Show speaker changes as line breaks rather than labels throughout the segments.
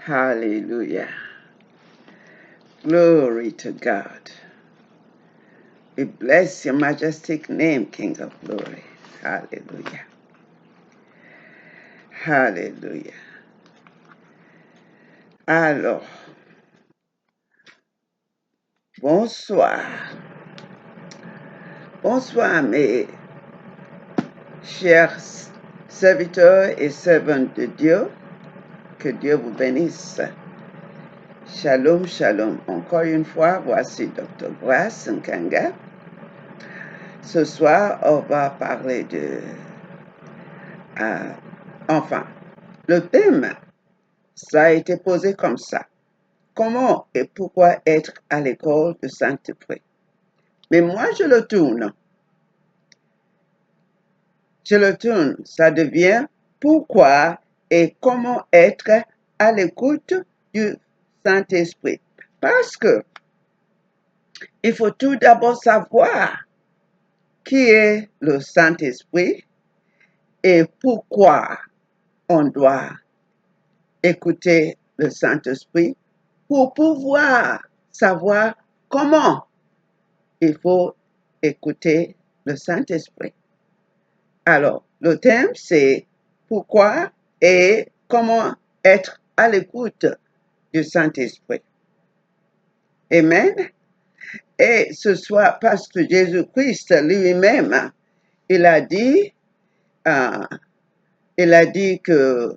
Hallelujah. Glory to God. We bless your majestic name, King of glory. Hallelujah. Hallelujah. Alors, bonsoir. Bonsoir, mes chers serviteurs et servantes de Dieu. Que Dieu vous bénisse. Shalom, shalom. Encore une fois, voici Dr. Brass Nkanga. Ce soir, on va parler de... le thème, ça a été posé comme ça. Comment et pourquoi être à l'école de Saint-Esprit? Mais moi, je le tourne. Ça devient pourquoi et comment être à l'écoute du Saint-Esprit. Parce que il faut tout d'abord savoir qui est le Saint-Esprit et pourquoi on doit écouter le Saint-Esprit pour pouvoir savoir comment il faut écouter le Saint-Esprit. Alors, le thème, c'est pourquoi et comment être à l'écoute du Saint-Esprit. Amen. Et ce soir, parce que Jésus-Christ lui-même, il a dit que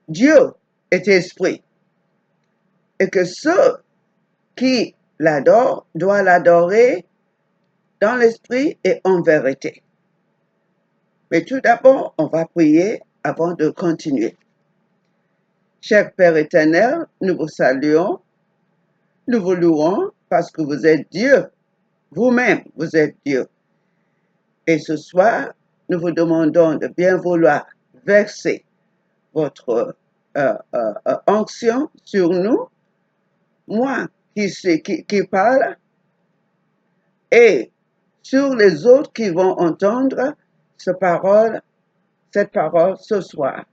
Dieu est esprit et que ceux qui l'adorent doivent l'adorer dans l'esprit et en vérité. Mais tout d'abord, on va prier avant de continuer. Cher Père éternel, nous vous saluons, nous vous louons parce que vous êtes Dieu. Vous-même, vous êtes Dieu. Et ce soir, nous vous demandons de bien vouloir verser votre onction sur nous, moi qui parle, et sur les autres qui vont entendre cette parole ce soir.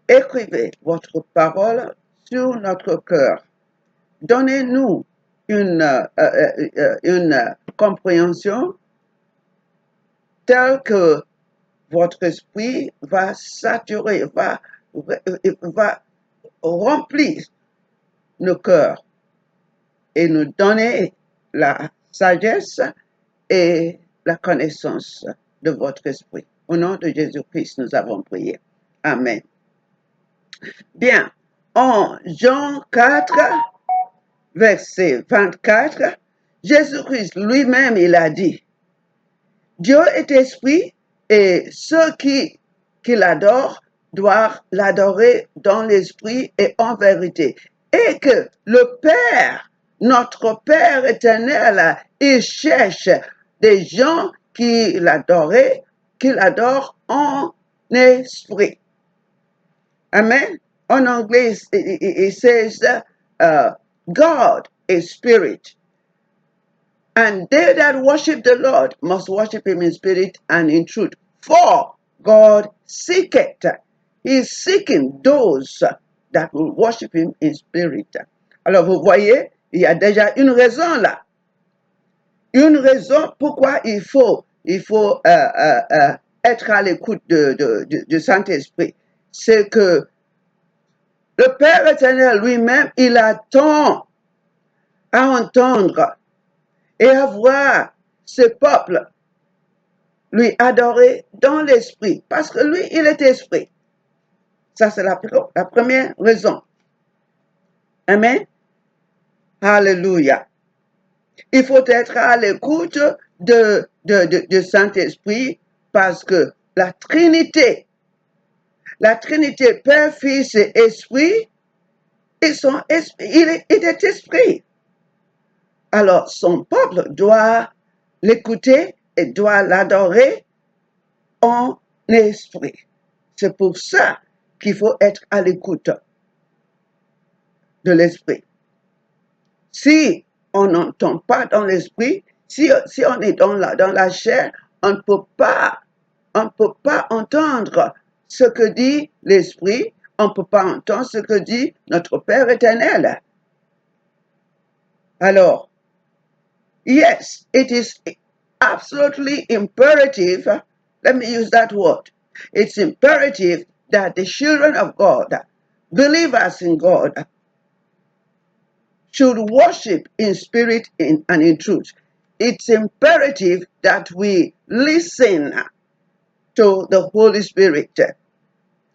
Écrivez votre parole sur notre cœur. Donnez-nous une compréhension telle que votre esprit va saturer, va remplir nos cœurs et nous donner la sagesse et la connaissance de votre esprit. Au nom de Jésus-Christ, nous avons prié. Amen. Bien, en Jean 4, verset 24, Jésus-Christ lui-même, il a dit, Dieu est esprit et ceux qui l'adorent doivent l'adorer dans l'esprit et en vérité. Et que le Père, notre Père éternel, il cherche des gens qui l'adorent en esprit. Amen. En anglais, it says, God is spirit. And they that worship the Lord must worship him in spirit and in truth. For God seeketh. He is seeking those that will worship him in spirit. Alors vous voyez, il y a déjà une raison là. Une raison pourquoi il faut être à l'écoute du Saint-Esprit. C'est que le Père éternel lui-même, il attend à entendre et à voir ce peuple lui adorer dans l'esprit. Parce que lui, il est esprit. Ça, c'est la première raison. Amen. Alléluia. Il faut être à l'écoute de Saint-Esprit parce que la Trinité, Père, Fils et Esprit, il est esprit. Alors, son peuple doit l'écouter et doit l'adorer en esprit. C'est pour ça qu'il faut être à l'écoute de l'esprit. Si on n'entend pas dans l'esprit, si on est dans la chair, on ne peut pas entendre ce que dit l'esprit, on ne peut pas entendre ce que dit notre Père éternel. Alors, yes, it is absolutely imperative, let me use that word, it's imperative that the children of God, believers in God, should worship in spirit and in truth. It's imperative that we listen to the Holy Spirit.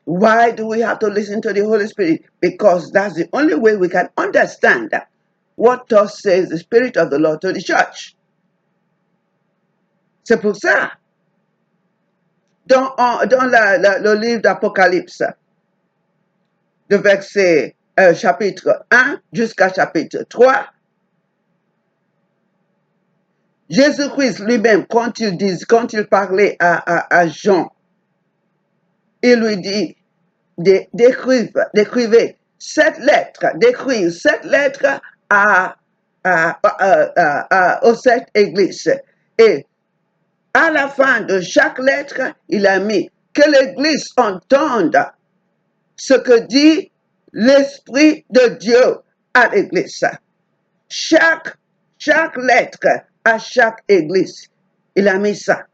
Why do we have to listen to the Holy Spirit? Because that's the only way we can understand what thus says the Spirit of the Lord to the church. C'est pour ça, dans le livre d'Apocalypse, de verset chapitre 1 jusqu'à chapitre 3, Jésus-Christ lui-même, quand il parlait à Jean, il lui dit d'écrire cette lettre aux 7 églises. Et à la fin de chaque lettre, il a mis que l'église entende ce que dit l'Esprit de Dieu à l'église. Chaque lettre à chaque église, il a mis ça.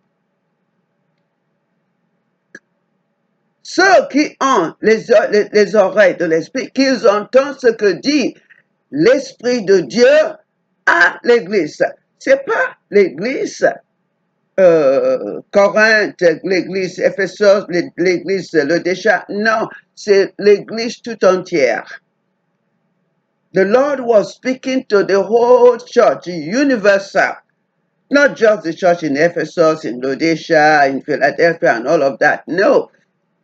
Ceux qui ont les oreilles de l'Esprit, qu'ils entendent ce que dit l'Esprit de Dieu à l'Église. Ce n'est pas l'Église Corinthe, l'Église Éphésos, l'Église Laodicea. Non, c'est l'Église tout entière. The Lord was speaking to the whole church, universal. Not just the church in Ephesus, in Laodicea, in Philadelphia, and all of that. No.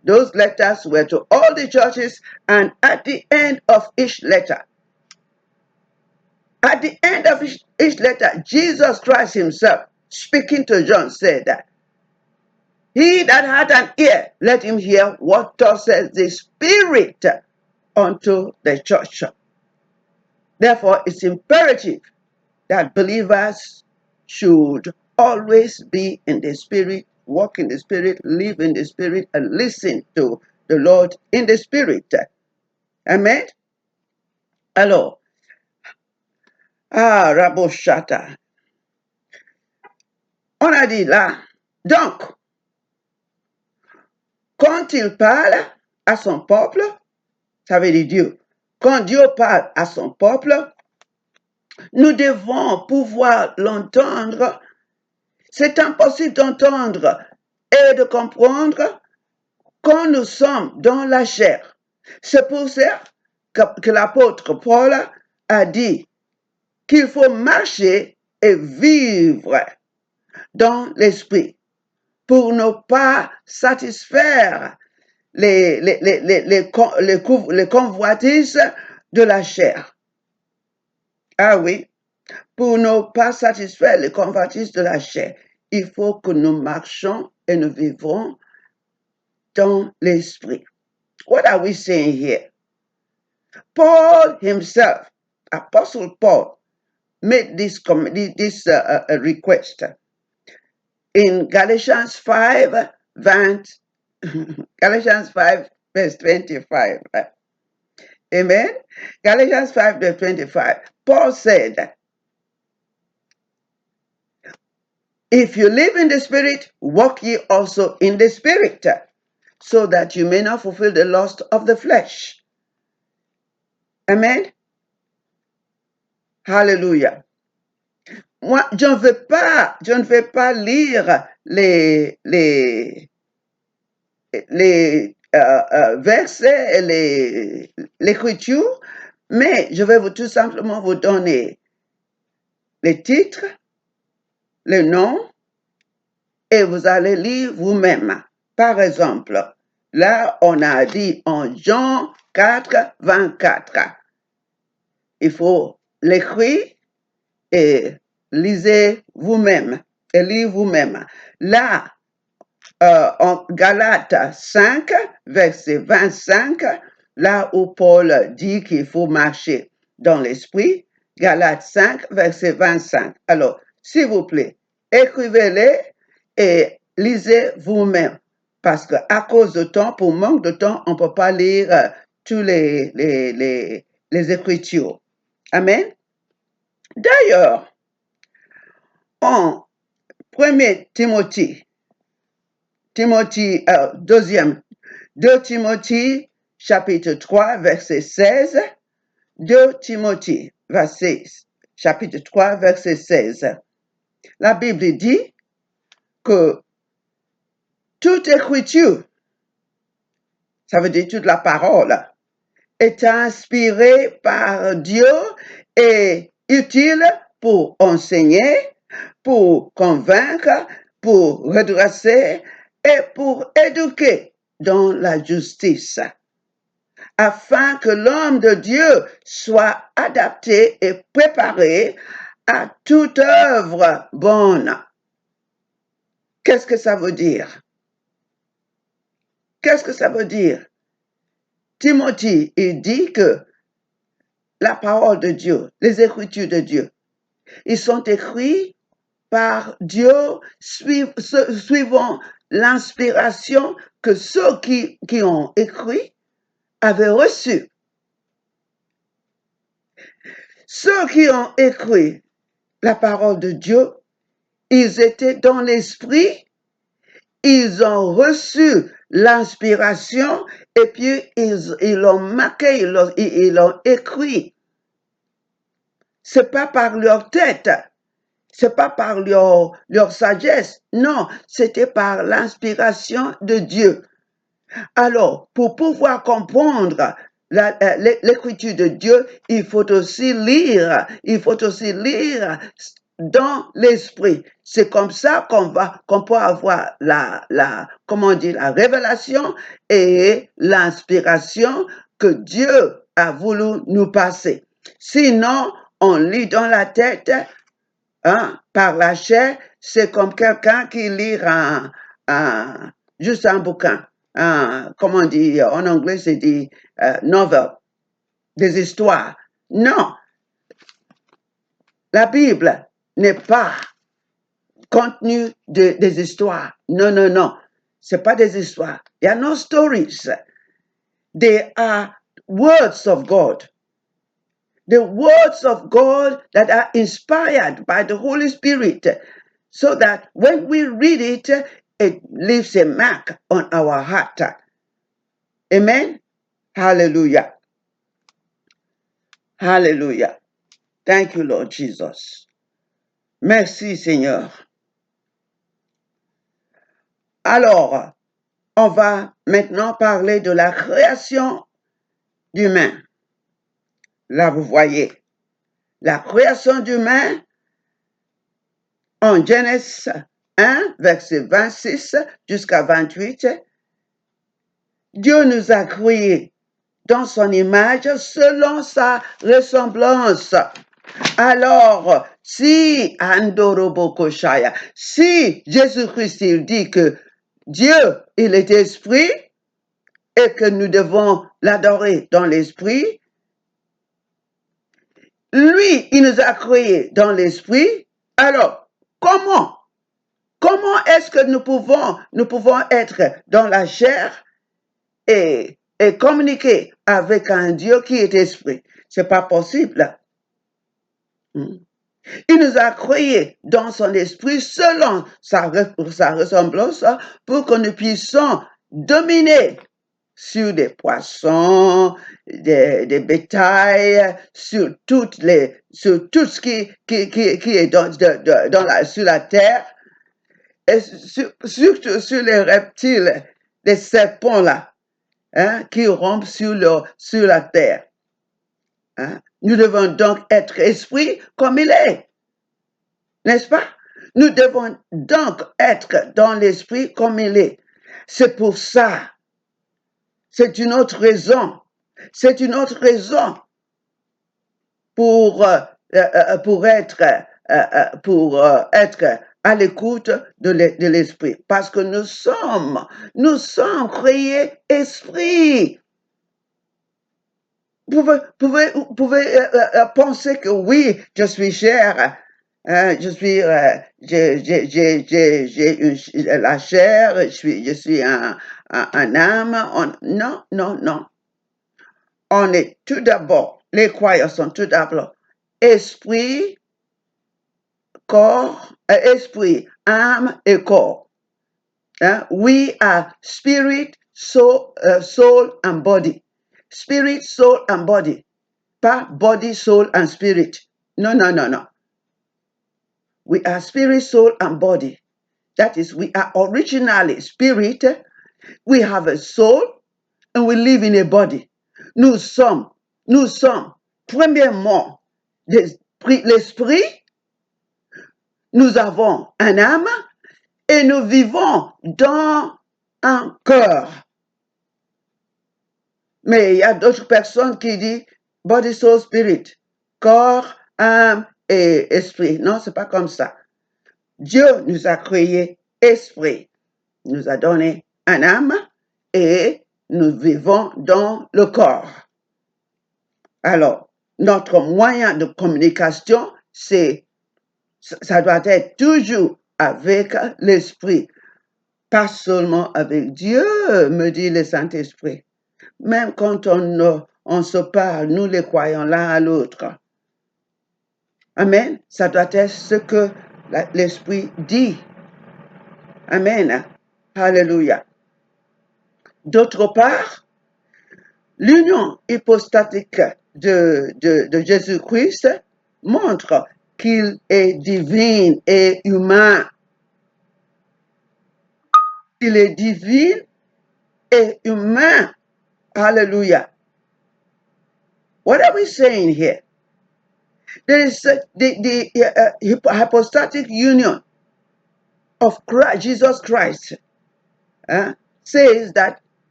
Those letters were to all the churches, and at the end of each letter, Jesus Christ himself, speaking to John, said that, he that hath an ear, let him hear what thus says the Spirit unto the church. Therefore, it's imperative that believers should always be in the Spirit, walk in the Spirit, live in the Spirit, and listen to the Lord in the Spirit. Amen? Alors, Raboshata. On a dit là, donc, quand il parle à son peuple, ça veut dire Dieu. Quand Dieu parle à son peuple, nous devons pouvoir l'entendre. C'est impossible d'entendre et de comprendre quand nous sommes dans la chair. C'est pour ça que l'apôtre Paul a dit qu'il faut marcher et vivre dans l'esprit pour ne pas satisfaire les convoitises de la chair. Ah oui, pour ne pas satisfaire les convoitises de la chair, il faut que nous marchions et nous vivrons dans l'esprit. What are we saying here? Paul himself, Apostle Paul, made this request in Galatians 5, Galatians 5, verse 25. Amen? Galatians 5, verse 25. Paul said, if you live in the Spirit, walk ye also in the Spirit, so that you may not fulfill the lust of the flesh. Amen? Hallelujah. Moi, je ne vais pas lire les versets et l'écriture, mais je vais tout simplement vous donner les titres, le nom, et vous allez lire vous-même. Par exemple, là, on a dit en Jean 4, 24. Il faut l'écrire et lisez vous-même. Et lire vous-même. Là, en Galates 5, verset 25, là où Paul dit qu'il faut marcher dans l'esprit, Galates 5, verset 25. Alors, s'il vous plaît, écrivez-les et lisez vous-même. parce qu'à cause de temps, pour manque de temps, on ne peut pas lire tous les Écritures. Amen. D'ailleurs, en 1 Timothée, 2 Timothée, chapitre 3, verset 16, 2 Timothée, chapitre 3, verset 16. La Bible dit que toute écriture, ça veut dire toute la parole, est inspirée par Dieu et utile pour enseigner, pour convaincre, pour redresser et pour éduquer dans la justice, afin que l'homme de Dieu soit adapté et préparé à toute œuvre bonne. Qu'est-ce que ça veut dire? Qu'est-ce que ça veut dire? Timothée, il dit que la parole de Dieu, les Écritures de Dieu, ils sont écrits par Dieu suivant l'inspiration que ceux qui ont écrit avaient reçue. Ceux qui ont écrit la parole de Dieu, ils étaient dans l'esprit, ils ont reçu l'inspiration et puis ils l'ont marqué, ils l'ont écrit. C'est pas par leur tête, c'est pas par leur sagesse, non, c'était par l'inspiration de Dieu. Alors, pour pouvoir comprendre l'écriture de Dieu, il faut aussi lire dans l'esprit. C'est comme ça qu'on peut avoir la révélation et l'inspiration que Dieu a voulu nous passer. Sinon, on lit dans la tête, par la chair, c'est comme quelqu'un qui lit juste un bouquin. Comment on dit, en anglais, c'est des novels, des histoires. Non, la Bible n'est pas contenu des histoires. Non, non, non. C'est pas des histoires. There are no stories. They are words of God. The words of God that are inspired by the Holy Spirit, so that when we read it, it leaves a mark on our heart. Amen? Hallelujah. Hallelujah. Thank you, Lord Jesus. Merci, Seigneur. Alors, on va maintenant parler de la création d'humains. Là, vous voyez, la création d'humains en Genèse 1, verset 26 jusqu'à 28. Dieu nous a créés dans son image selon sa ressemblance. Alors, si Jésus-Christ il dit que Dieu, il est esprit et que nous devons l'adorer dans l'esprit, lui, il nous a créés dans l'esprit. Alors, comment est-ce que nous pouvons être dans la chair et communiquer avec un Dieu qui est esprit? C'est pas possible. Il nous a créés dans son esprit selon sa ressemblance pour que nous puissions dominer sur des poissons, des bétails, sur tout ce qui est sur la terre, et surtout sur les reptiles, les serpents là, qui rampent sur la terre. Nous devons donc être esprit comme il est, n'est-ce pas? Nous devons donc être dans l'esprit comme il est. C'est pour ça. C'est une autre raison. C'est une autre raison pour être à l'écoute de l'esprit. Parce que nous sommes créés esprit. Vous pouvez penser que oui, je suis chair, Je suis, la chair, je suis un âme. Non, non, non. On est tout d'abord, les croyants sont tout d'abord esprit, corps, esprit, âme et corps. Hein? We are spirit, soul, soul and body. Spirit, soul and body. Pas body, soul and spirit. No, no, no, no. We are spirit, soul and body. That is, we are originally spirit. We have a soul and we live in a body. Nous sommes, premièrement, l'esprit, nous avons un âme et nous vivons dans un cœur. Mais il y a d'autres personnes qui disent body, soul, spirit, corps, âme et esprit. Non, c'est pas comme ça. Dieu nous a créé esprit, nous a donné un âme et nous vivons dans le corps. Alors, notre moyen de communication, ça doit être toujours avec l'esprit, pas seulement avec Dieu, me dit le Saint-Esprit. Même quand on se parle, nous les croyons l'un à l'autre. Amen. Ça doit être ce que l'Esprit dit. Amen. Alléluia. D'autre part, l'union hypostatique de Jésus-Christ montre qu'il est divin et humain. Il est divin et humain. Hallelujah. What are we saying here? There is the hypostatic union of Christ, Jesus Christ.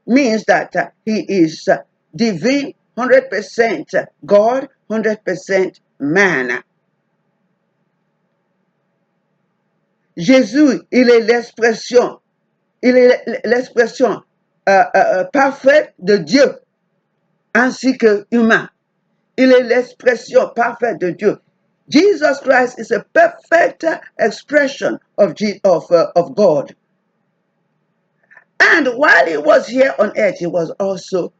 Means that he is divine, 100% God, 100% man. Jésus, il est l'expression parfaite de Dieu, ainsi que humain. Il est l'expression parfaite de Dieu. Jesus Christ is a perfect expression of God. And while he was here on earth, he was also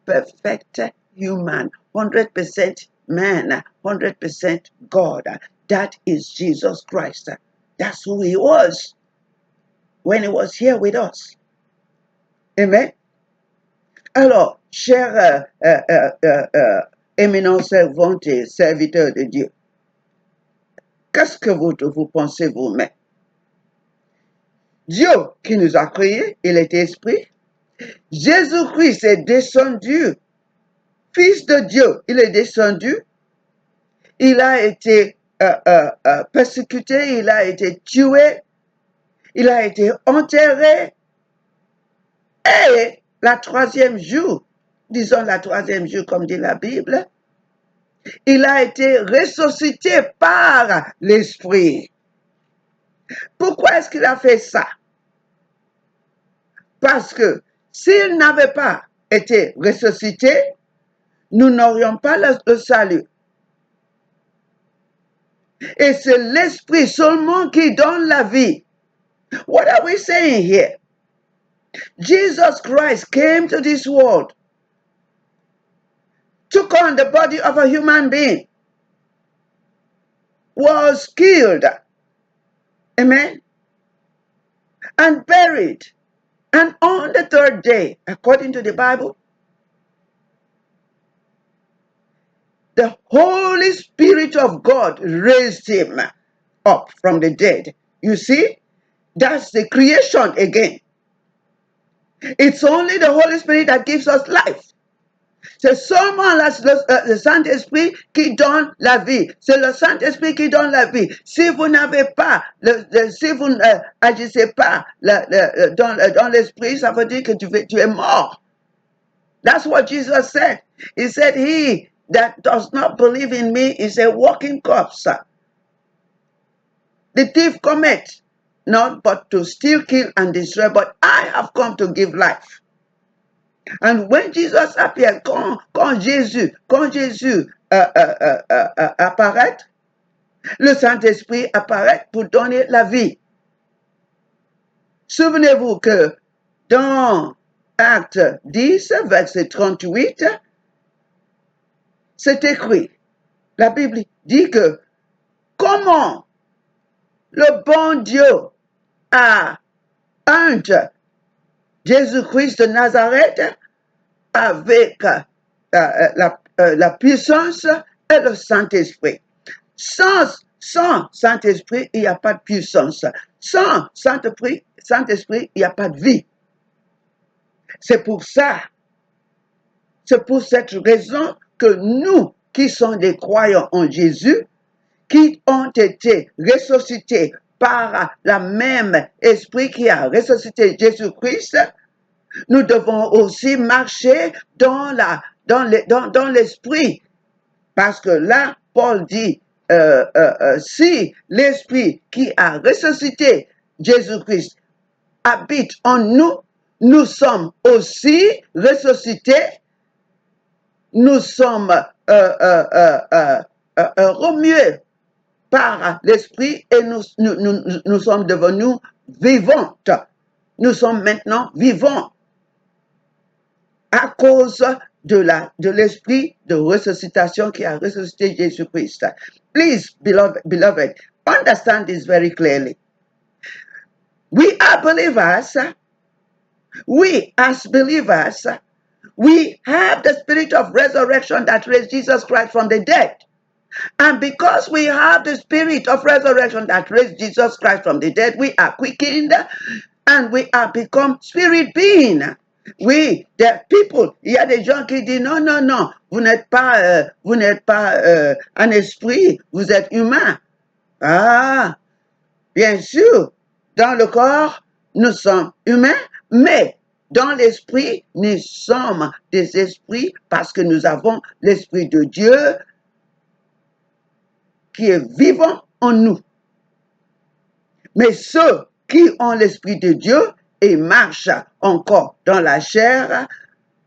perfect human, 100% man, 100% God. That is Jesus Christ. That's who he was when he was here with us. Amen. Alors, chers éminents servantes et serviteurs de Dieu, qu'est-ce que vous pensez vous-même? Dieu qui nous a créés, il est esprit. Jésus-Christ est descendu, Fils de Dieu, il est descendu. Il a été persécuté, il a été tué, il a été enterré. Et la troisième jour, disons la troisième jour comme dit la Bible, il a été ressuscité par l'Esprit. Pourquoi est-ce qu'il a fait ça? Parce que s'il n'avait pas été ressuscité, nous n'aurions pas le salut. Et c'est l'Esprit seulement qui donne la vie. What are we saying here? Jesus Christ came to this world, took on the body of a human being, was killed, amen, and buried. And on the third day, according to the Bible, the Holy Spirit of God raised him up from the dead. You see, that's the creation again. It's only the Holy Spirit that gives us life. C'est seulement le Saint-Esprit qui donne la vie. C'est le Saint-Esprit qui donne la vie. Si vous n'avez pas, si vous n'agissez pas dans l'Esprit, ça veut dire que tu es mort. That's what Jesus said. He said, he that does not believe in me is a walking corpse. The thief cometh not but to steal, kill, and destroy, but I have come to give life. And when Jesus appeared, quand Jésus apparaît, Le Saint-Esprit apparaît pour donner la vie. Souvenez-vous que dans Acte 10, verset 38, c'est écrit, la Bible dit que comment le bon Dieu a un Jésus-Christ de Nazareth avec la puissance et le Saint-Esprit. Sans Saint-Esprit, il n'y a pas de puissance. Sans Saint-Esprit, il n'y a pas de vie. C'est pour ça, c'est pour cette raison que nous, qui sommes des croyants en Jésus, qui ont été ressuscités par la même esprit qui a ressuscité Jésus-Christ, nous devons aussi marcher dans l'esprit. Parce que là, Paul dit, si l'esprit qui a ressuscité Jésus-Christ habite en nous, nous sommes aussi ressuscités, nous sommes remués par l'esprit et nous sommes devenus vivantes. Nous sommes maintenant vivants à cause de l'esprit de ressuscitation qui a ressuscité Jésus-Christ. Please, beloved, understand this very clearly. We are believers. We, as believers, we have the spirit of resurrection that raised Jesus Christ from the dead. And because we have the spirit of resurrection that raised Jesus Christ from the dead, we are quickened and we are become spirit being. Oui, des people, il y a des gens qui disent non, non, non, vous n'êtes pas un esprit, vous êtes humain. Ah, bien sûr, dans le corps, nous sommes humains, mais dans l'esprit, nous sommes des esprits parce que nous avons l'esprit de Dieu qui est vivant en nous. Mais ceux qui ont l'esprit de Dieu et marchent encore dans la chair,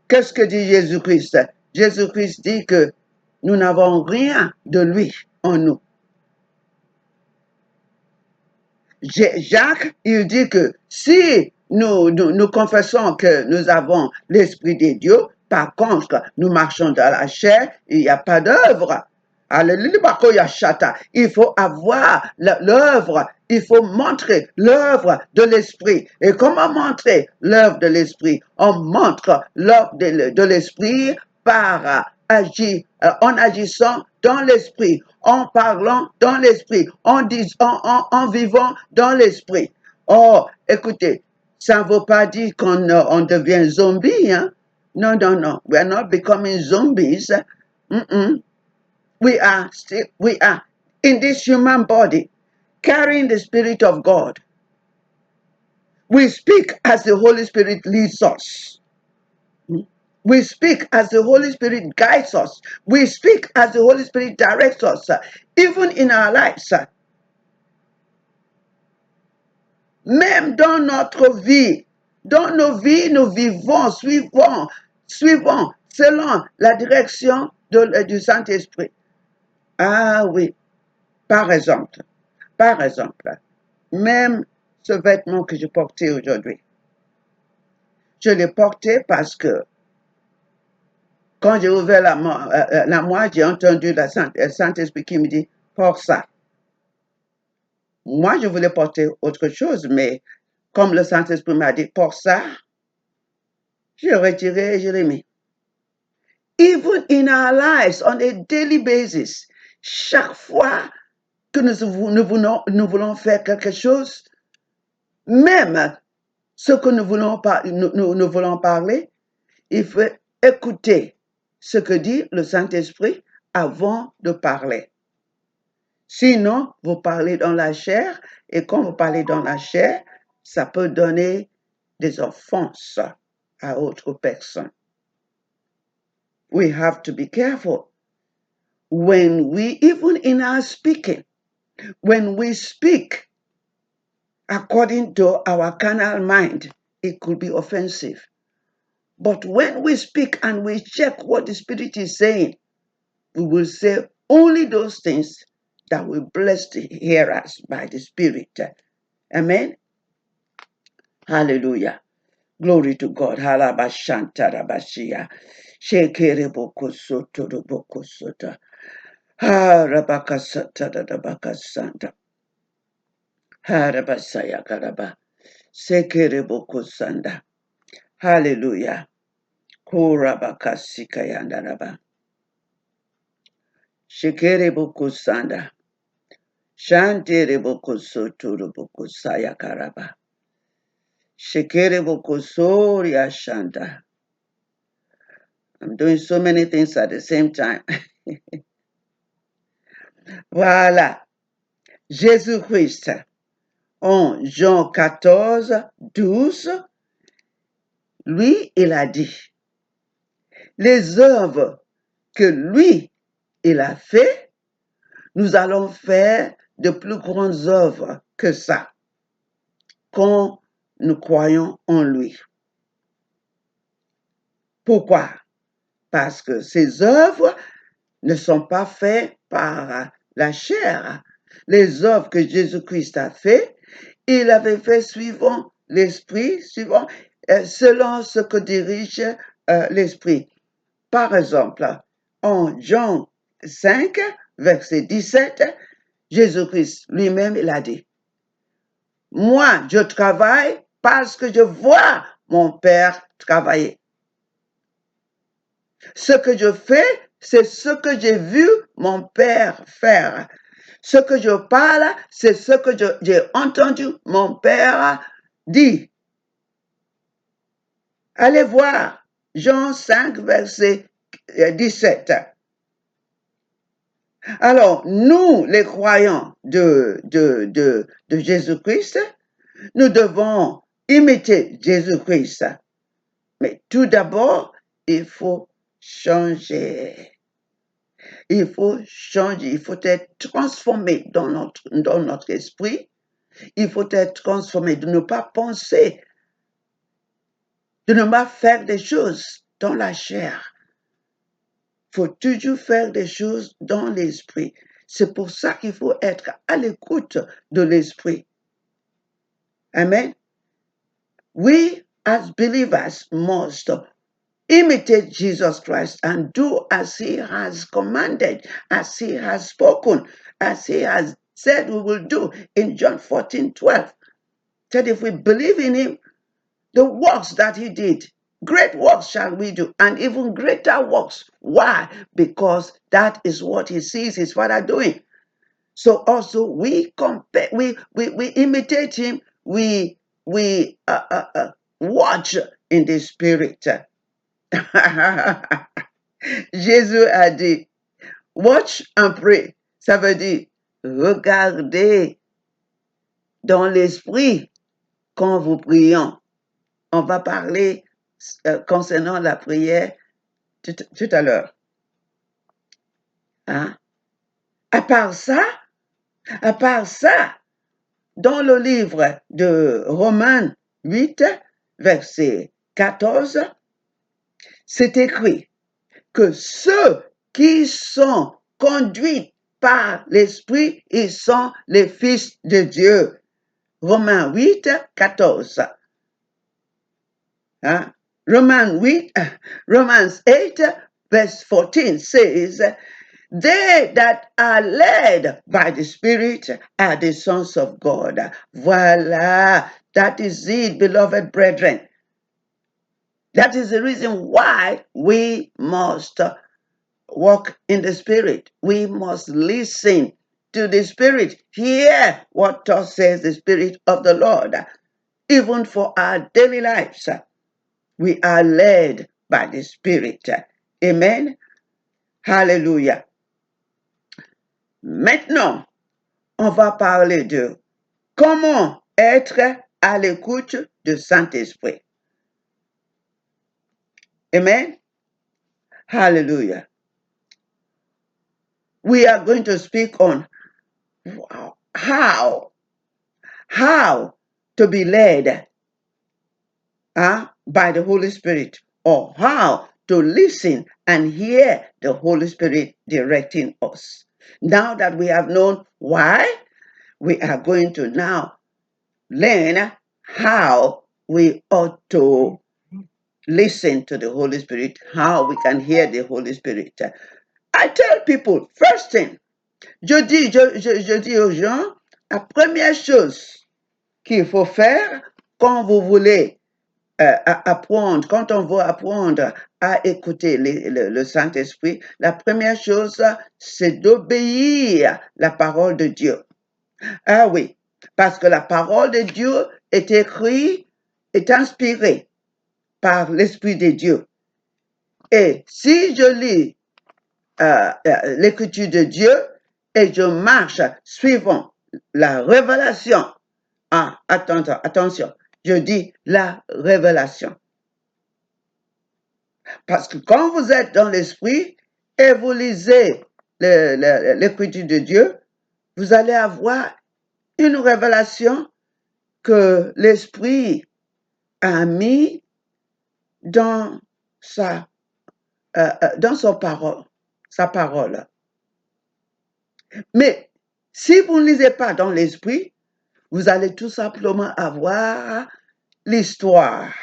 qu'est-ce que dit Jésus-Christ? Jésus-Christ dit que nous n'avons rien de lui en nous. Jacques, il dit que si nous confessons que nous avons l'esprit de Dieu, par contre, nous marchons dans la chair, il n'y a pas d'œuvre. Il faut avoir l'œuvre, il faut montrer l'œuvre de l'esprit. Et comment montrer l'œuvre de l'esprit? On montre l'œuvre de l'esprit par en agissant dans l'esprit, en parlant dans l'esprit, en vivant dans l'esprit. Oh, écoutez, ça ne veut pas dire qu'on devient zombie, hein? Non, non, non. We are not becoming zombies. We are in this human body, carrying the Spirit of God. We speak as the Holy Spirit leads us. We speak as the Holy Spirit guides us. We speak as the Holy Spirit directs us, even in our lives. Même dans notre vie, dans nos vies, nous vivons, suivons selon la direction du Saint-Esprit. Ah oui, par exemple, même ce vêtement que je portais aujourd'hui, je l'ai porté parce que quand j'ai ouvert la main, j'ai entendu le Saint-Esprit qui me dit, porte ça. Moi, je voulais porter autre chose, mais comme le Saint-Esprit m'a dit, porte ça, j'ai retiré et je l'ai mis. Even in our lives, on a daily basis, chaque fois que nous voulons faire quelque chose, même ce que nous voulons parler, il faut écouter ce que dit le Saint-Esprit avant de parler. Sinon, vous parlez dans la chair, et quand vous parlez dans la chair, ça peut donner des offenses à autre personne. We have to be careful. Even in our speaking, when we speak according to our carnal mind, it could be offensive. But when we speak and we check what the Spirit is saying, we will say only those things that will bless the hearers by the Spirit. Amen. Hallelujah. Glory to God. Halabashantarabashia. Shekerebokosotorobokosota. Harabakasatadabakasanta. Harabasaya karaba. Sekerebokosanda. Hallelujah. Korabakasikayandalaba. Shekerebokosanda. Shanterebokosotorobokosaya karaba. Shekerebokosoria shanda. I'm doing so many things at the same time. Voilà. Jésus-Christ, en Jean 14, 12, lui, il a dit, les œuvres que lui, il a fait, nous allons faire de plus grandes œuvres que ça, quand nous croyons en lui. Pourquoi? Parce que ces œuvres ne sont pas faites par la chair. Les œuvres que Jésus-Christ a fait, il avait fait suivant l'esprit, selon ce que dirige l'esprit. Par exemple, en Jean 5, verset 17, Jésus-Christ lui-même, il a dit, moi, je travaille parce que je vois mon Père travailler. Ce que je fais, c'est ce que j'ai vu mon Père faire. Ce que je parle, c'est ce que j'ai entendu mon Père dire. Allez voir Jean 5, verset 17. Alors, nous, les croyants de Jésus-Christ, nous devons imiter Jésus-Christ. Mais tout d'abord, il faut changer. Il faut changer, il faut être transformé dans notre esprit. Il faut être transformé, de ne pas penser, de ne pas faire des choses dans la chair. Il faut toujours faire des choses dans l'esprit. C'est pour ça qu'il faut être à l'écoute de l'esprit. Amen. We as believers must imitate Jesus Christ and do as he has commanded, as he has spoken, as he has said we will do in John 14:12. Said if we believe in him, the works that he did, great works shall we do, and even greater works. Why? Because that is what he sees his Father doing. So also we compare, we imitate him, we watch in the spirit. Jésus a dit, watch and pray. Ça veut dire, regardez dans l'esprit quand vous priez. On va parler concernant la prière tout à l'heure. Hein? À part ça, dans le livre de Romains 8, verset 14, c'est écrit que ceux qui sont conduits par l'Esprit, ils sont les fils de Dieu. Romains 8, 14. Hein? Romans 8, verse 14 says, they that are led by the Spirit are the sons of God. Voila, that is it, beloved brethren. That is the reason why we must walk in the Spirit. We must listen to the Spirit, hear what thus says the Spirit of the Lord. Even for our daily lives, we are led by the Spirit. Amen. Hallelujah. Maintenant, on va parler de comment être à l'écoute du Saint-Esprit. Amen. Hallelujah. We are going to speak on how to be led by the Holy Spirit, or how to listen and hear the Holy Spirit directing us. Now that we have known why, we are going to now learn how we ought to listen to the Holy Spirit, how we can hear the Holy Spirit. I tell people, first thing, je dis aux gens, la première chose qu'il faut faire quand vous voulez apprendre, quand on veut apprendre à écouter le Saint-Esprit, la première chose, c'est d'obéir la parole de Dieu. Ah oui, parce que la parole de Dieu est écrite, est inspirée par l'Esprit de Dieu. Et si je lis l'écriture de Dieu et je marche suivant la révélation, attention, je dis la révélation. Parce que quand vous êtes dans l'esprit et vous lisez l'écriture de Dieu, vous allez avoir une révélation que l'esprit a mis dans sa parole, sa parole. Mais si vous ne lisez pas dans l'esprit, vous allez tout simplement avoir l'histoire.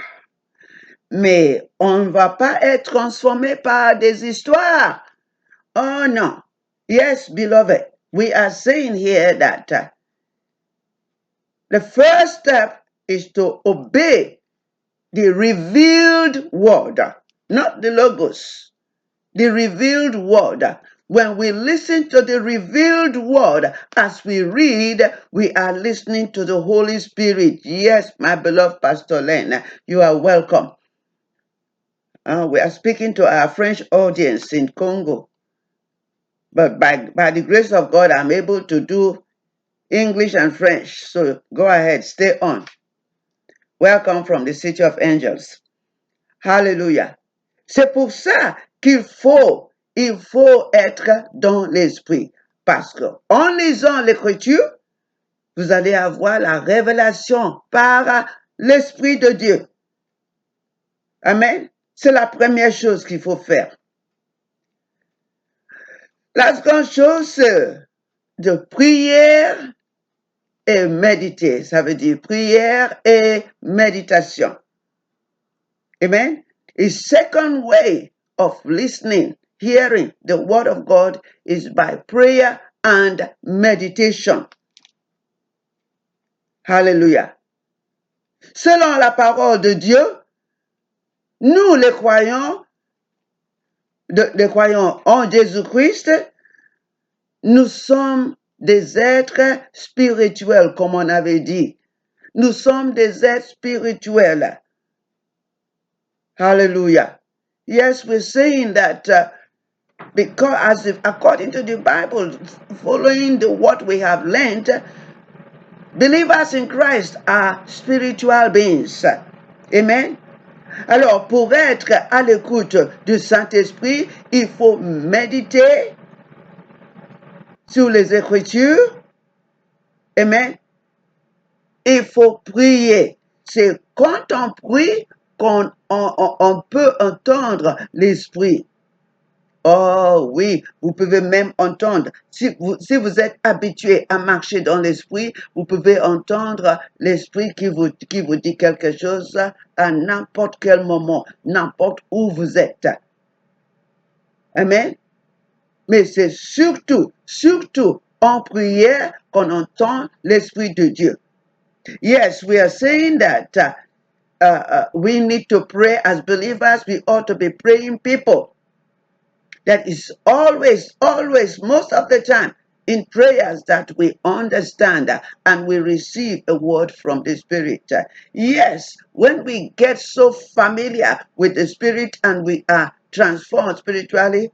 Mais on ne va pas être transformé par des histoires. Oh non. Yes, beloved, we are saying here that the first step is to obey the revealed word, not the logos, the revealed word. When we listen to the revealed word as we read, we are listening to the Holy Spirit. Yes, my beloved Pastor Len, you are welcome. We are speaking to our French audience in Congo. But by the grace of God, I'm able to do English and French. So go ahead, stay on. Welcome from the City of Angels. Hallelujah. C'est pour ça qu'il faut être dans l'esprit. Parce que en lisant l'écriture, vous allez avoir la révélation par l'Esprit de Dieu. Amen. C'est la première chose qu'il faut faire. La seconde chose, c'est de prière et méditer. Ça veut dire prière et méditation. Amen. The second way of listening, hearing the word of God is by prayer and meditation. Hallelujah. Selon la parole de Dieu, nous les croyants en Jésus-Christ, nous sommes des êtres spirituels, comme on avait dit. Nous sommes des êtres spirituels. Hallelujah. Yes, we're saying that because according to the Bible, following what we have learned, believers in Christ are spiritual beings. Amen. Alors, pour être à l'écoute du Saint-Esprit, il faut méditer sur les Écritures. Amen. Il faut prier. C'est quand on prie qu'on peut entendre l'Esprit. Oh oui, vous pouvez même entendre. Si vous êtes habitué à marcher dans l'esprit, vous pouvez entendre l'esprit qui vous dit quelque chose à n'importe quel moment, n'importe où vous êtes. Amen. Mais c'est surtout en prière qu'on entend l'esprit de Dieu. Yes, we are saying that we need to pray as believers. We ought to be praying people. That is always, most of the time, in prayers that we understand and we receive a word from the Spirit. Yes, when we get so familiar with the Spirit and we are transformed spiritually,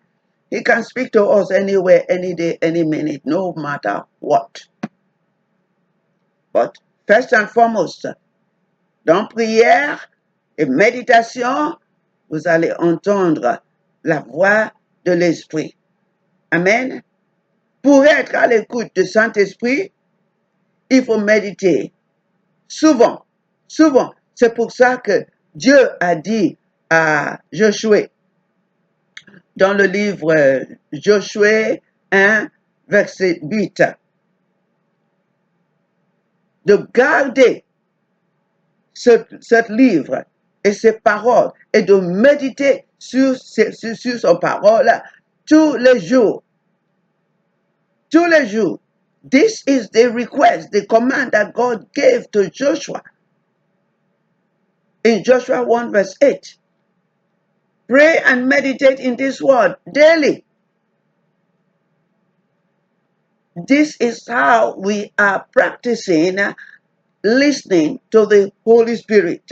He can speak to us anywhere, any day, any minute, no matter what. But first and foremost, dans prière et méditation, vous allez entendre la voix de l'Esprit. Amen. Pour être à l'écoute du Saint-Esprit, il faut méditer. Souvent. C'est pour ça que Dieu a dit à Josué, dans le livre Josué 1, verset 8, de garder ce livre et ses paroles et de méditer sur son parole tous les jours. Tous les jours. This is the request, the command that God gave to Joshua in Joshua 1 verse 8. Pray and meditate in this word daily. This is how we are practicing listening to the Holy Spirit.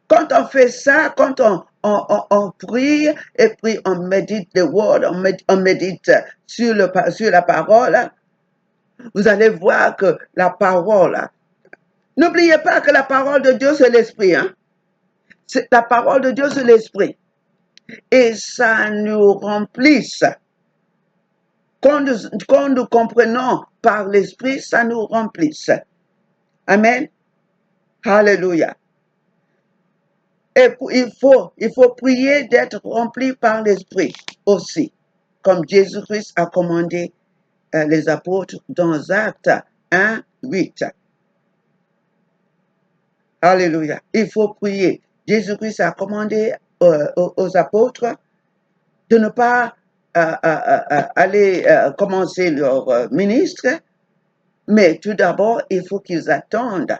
Quand on fait ça, quand on prie et puis on médite le word, on médite sur la parole, vous allez voir que la parole, n'oubliez pas que la parole de Dieu, c'est l'esprit. Hein? La parole de Dieu, c'est l'esprit. Et ça nous remplisse. Quand nous comprenons par l'esprit, ça nous remplisse. Amen. Alléluia. Et il faut prier d'être rempli par l'esprit aussi, comme Jésus-Christ a commandé les apôtres dans Actes 1, 8. Alléluia. Il faut prier. Jésus-Christ a commandé aux apôtres de ne pas aller commencer leur ministre, mais tout d'abord, il faut qu'ils attendent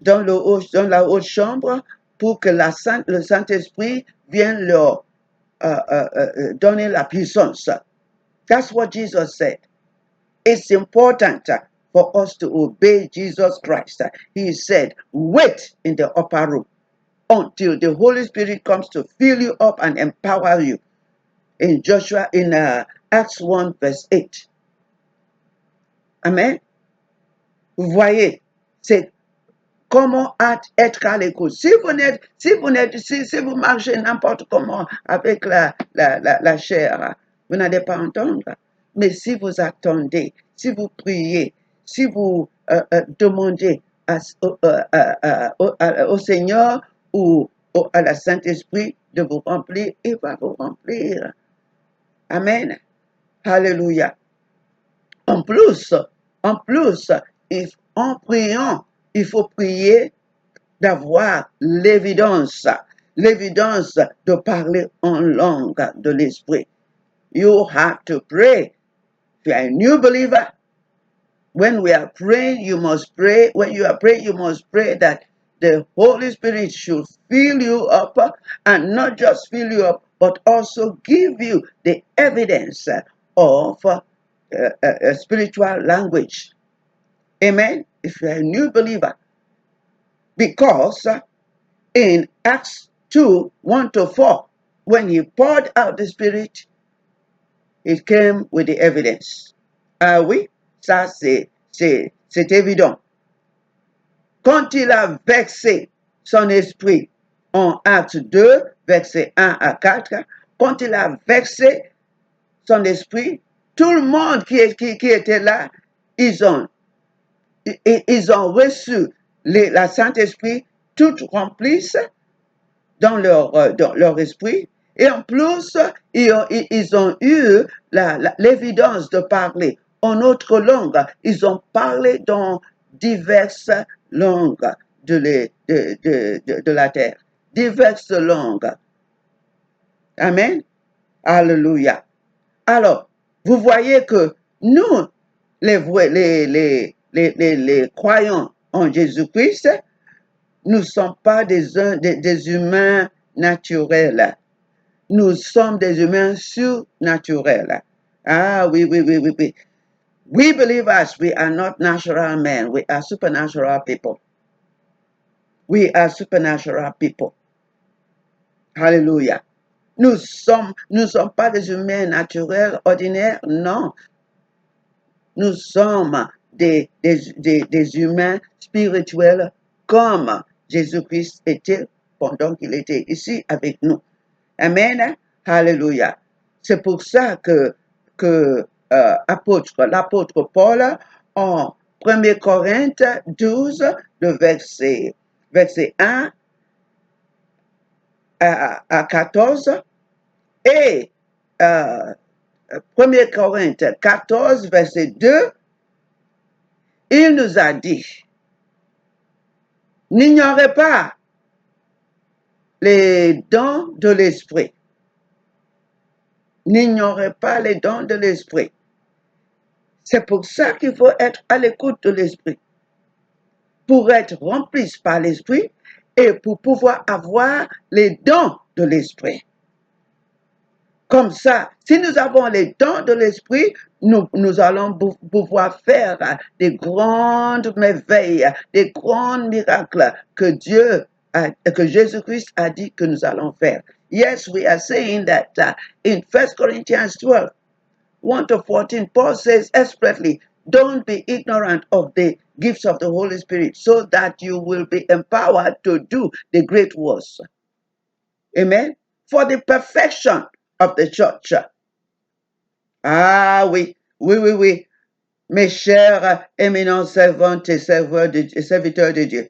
dans la haute chambre pour que le Saint-Esprit vienne leur donner la puissance. That's what Jesus said. It's important for us to obey Jesus Christ. He said, wait in the upper room until the Holy Spirit comes to fill you up and empower you. In Acts 1 verse 8. Amen. Vous voyez, c'est comment être à l'écoute. Si vous marchez n'importe comment avec la chair, vous n'allez pas entendre. Mais si vous attendez, si vous priez, si vous demandez au Seigneur ou à la Saint-Esprit de vous remplir, il va vous remplir. Amen. Alléluia. En plus, en priant, il faut prier d'avoir l'évidence de parler en langue de l'esprit. You have to pray. If you are a new believer, when we are praying, you must pray. When you are praying, you must pray that the Holy Spirit should fill you up, and not just fill you up, but also give you the evidence of a spiritual language. Amen. If you are a new believer, because in Acts 2, 1-4, when he poured out the Spirit, it came with the evidence. Ah oui, ça c'est évident. Quand il a versé son esprit en Acte 2, versets 1 à 4, quand il a versé son esprit, tout le monde qui était là, ils ont reçu la Saint-Esprit tout remplisse dans leur esprit. Et en plus, ils ont eu l'évidence de parler en autre langue. Ils ont parlé dans diverses langues de la terre. Diverses langues. Amen. Alléluia. Alors, vous voyez que nous, les croyants en Jésus-Christ, nous ne sommes pas des humains naturels. Nous sommes des humains surnaturels. Ah oui. We believers, we are not natural men. We are supernatural people. We are supernatural people. Hallelujah. Nous sommes pas des humains naturels ordinaires, non. Nous sommes des humains spirituels comme Jésus-Christ était pendant qu'il était ici avec nous. Amen. Hallelujah. C'est pour ça que l'apôtre Paul, en 1 Corinthiens 12, le verset 1 à 14, et 1 Corinthiens 14, verset 2, il nous a dit, n'ignorez pas les dons de l'esprit. N'ignorez pas les dons de l'esprit. C'est pour ça qu'il faut être à l'écoute de l'esprit, pour être rempli par l'esprit et pour pouvoir avoir les dons de l'esprit. Comme ça, si nous avons les dons de l'esprit, nous allons pouvoir faire des grandes merveilles, des grands miracles que que Jésus-Christ a dit que nous allons faire. Yes, we are saying that in 1 Corinthians 12, 1 to 14, Paul says expressly, don't be ignorant of the gifts of the Holy Spirit so that you will be empowered to do the great works. Amen. For the perfection of the church. Ah oui, oui. Mes chers éminents servantes et serviteurs de Dieu.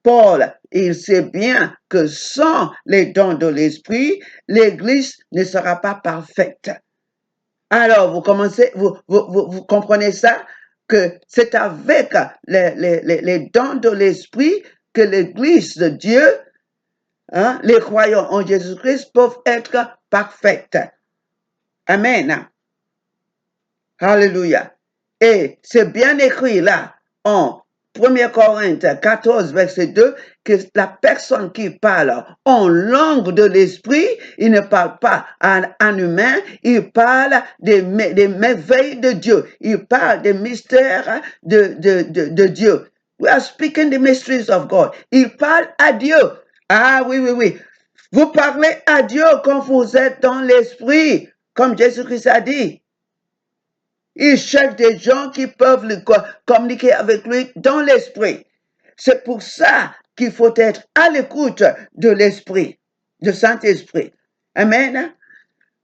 Paul, il sait bien que sans les dons de l'esprit, l'Église ne sera pas parfaite. Alors, vous comprenez ça? Que c'est avec les dons de l'esprit que l'Église de Dieu, hein, les croyants en Jésus-Christ peuvent être parfaites. Amen. Alléluia. Et c'est bien écrit là, en 1 Corinthiens 14, verset 2, que la personne qui parle en langue de l'esprit, il ne parle pas en humain, il parle des merveilles de Dieu. Il parle des mystères de Dieu. We are speaking the mysteries of God. Il parle à Dieu. Ah oui. Vous parlez à Dieu quand vous êtes dans l'esprit, comme Jésus-Christ a dit. Il cherche des gens qui peuvent communiquer avec lui dans l'esprit. C'est pour ça qu'il faut être à l'écoute de l'esprit, du Saint-Esprit. Amen.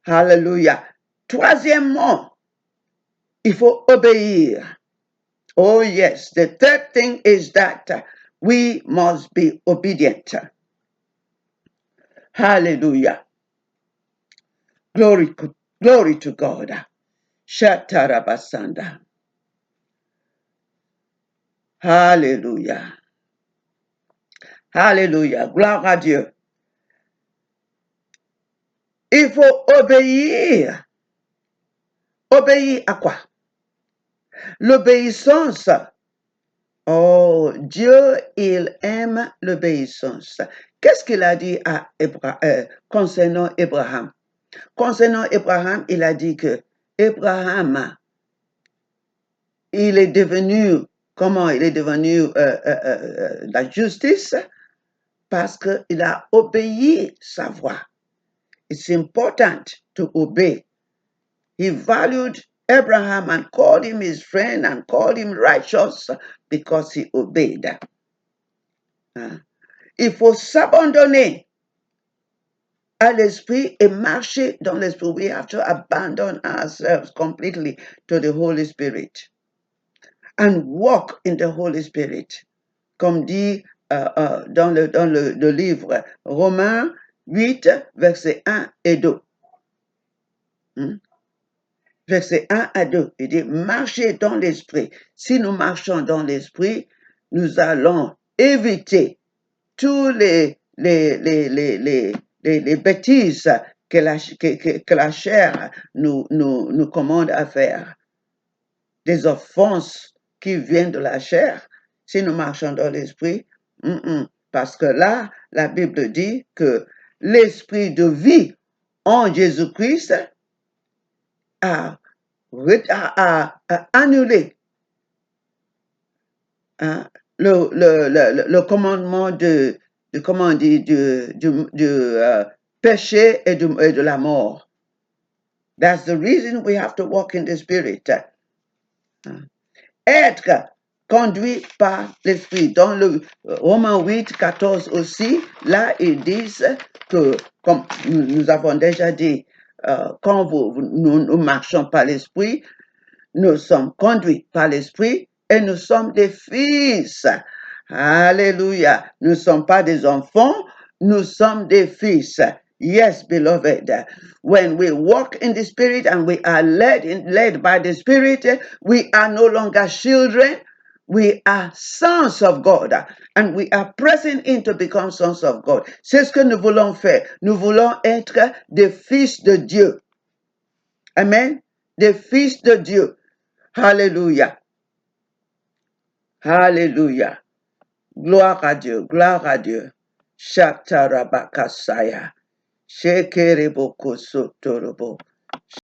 Hallelujah. Troisièmement, il faut obéir. Oh yes, the third thing is that we must be obedient. Hallelujah. Glory to God. Shatarabasanda. Alléluia. Alléluia. Gloire à Dieu. Il faut obéir. Obéir à quoi? L'obéissance. Oh, Dieu, il aime l'obéissance. Qu'est-ce qu'il a dit à concernant Abraham? Concernant Abraham, il a dit que Abraham, il est devenu, comment il est devenu la justice? Parce qu'il a obéi sa voix. It's important to obey. He valued Abraham and called him his friend and called him righteous because he obeyed. Il faut s'abandonner à l'esprit et marcher dans l'esprit. We have to abandon ourselves completely to the Holy Spirit and walk in the Holy Spirit. Comme dit dans le livre Romains 8, versets 1 et 2. Versets 1 à 2, il dit, marchez dans l'esprit. Si nous marchons dans l'esprit, nous allons éviter tous les bêtises que la chair nous commande à faire. Des offenses qui viennent de la chair. Si nous marchons dans l'esprit, parce que là, la Bible dit que l'esprit de vie en Jésus-Christ a annulé le commandement du péché et de la mort. That's the reason we have to walk in the Spirit. Être conduit par l'Esprit. Dans le Romains 8, 14 aussi, là, ils disent que, comme nous avons déjà dit, quand nous marchons par l'Esprit, nous sommes conduits par l'Esprit et nous sommes des fils. Alléluia. Nous ne sommes pas des enfants, nous sommes des fils. Yes, beloved, when we walk in the Spirit and we are led by the Spirit, we are no longer children. We are sons of God and we are pressing in to become sons of God. C'est ce que nous voulons faire. Nous voulons être des fils de Dieu. Amen. Des fils de Dieu. Hallelujah. Hallelujah. Gloire à Dieu. Gloire à Dieu. Shatarabakasaya. Shekereboko sotorobo.